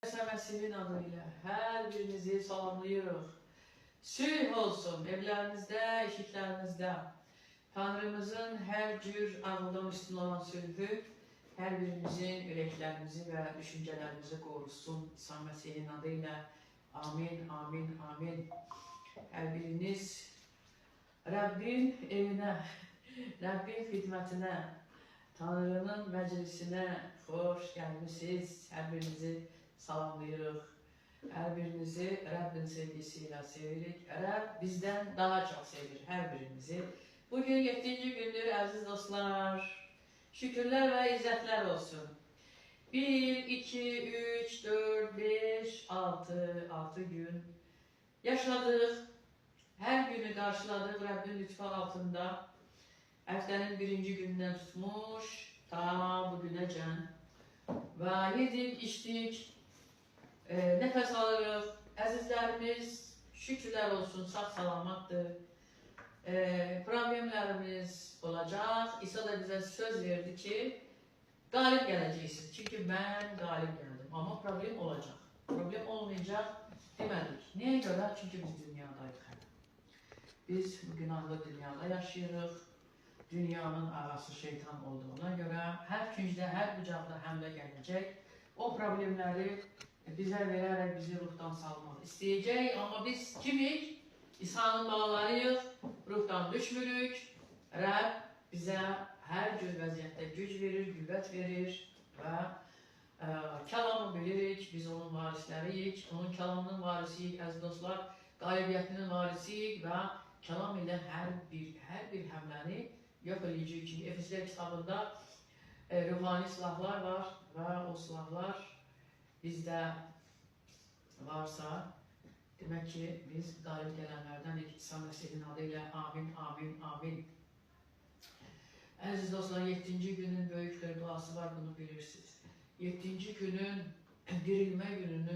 Məsih'in adıyla her birinizi salamlayırıq. Sülh olsun evlərinizdə, eşiklərinizdə. Tanrımızın hər cür ağıldan üstün olan sülhü hər birimizin ürəklərimizi və düşüncələrimizi qorusun. İsa Məsih'in adıyla. Amin, amin, amin. Hər biriniz Rəbbin evinə, Rəbbin xidmətinə, Tanrının məclisinə xoş gəlmişsiniz. Hər birinizi salamlayırıq. Hər birinizi Rəbbin sevgisiyle sevirik. Rəbb bizdən daha çok sevir hər birinizi. Bugün 7. gündür əziz dostlar. Şükürlər və izzətlər olsun. 1, 2, 3, 4, 5, 6 gün yaşadıq. Hər günü qarşıladıq Rəbbin lütfu altında. Həftənin birinci gündən tutmuş ta bugünəcən. Və yedik, içdik, nefes alırıq. Əzizlərimiz şükürlər olsun, sağ salamatdır. Problemlərimiz olacaq. İsa da bizə söz verdi ki, qalib gələcəksiniz. Çünki mən qalib gəldim. Amma problem olacaq. Problem olmayacaq demədik. Niyə görə? Çünki biz dünyadayıq. Biz bu günahlı dünyada yaşayırıq. Dünyanın ağası şeytan olduğuna görə hər küncdə, hər bucaqda həmlə gələcək. O problemləri bizə verərək bizi ruhdan salmaq istəyəcək. Amma biz kimik? İsa'nın balalarıyıq, ruhdan düşmürük. Rəbb bizə hər cür vəziyyətdə güc verir, qüvvət verir və kəlamı bilirik. Biz onun varisləriyik, onun kəlamının varisiyik, əziz dostlar, qalibiyyətinin varisiyik və kəlam ilə hər bir həmləni yox edici kimi. Efeslər kitabında ruhani silahlar var və o silahlar bizdə varsa, demək ki, biz qalib gələnlərdən İsa Məsih'in adıyla amin, amin, amin. Əziz dostlar, 7. günün böyük bir duası var, bunu bilirsiniz. 7. günün dirilmə gününün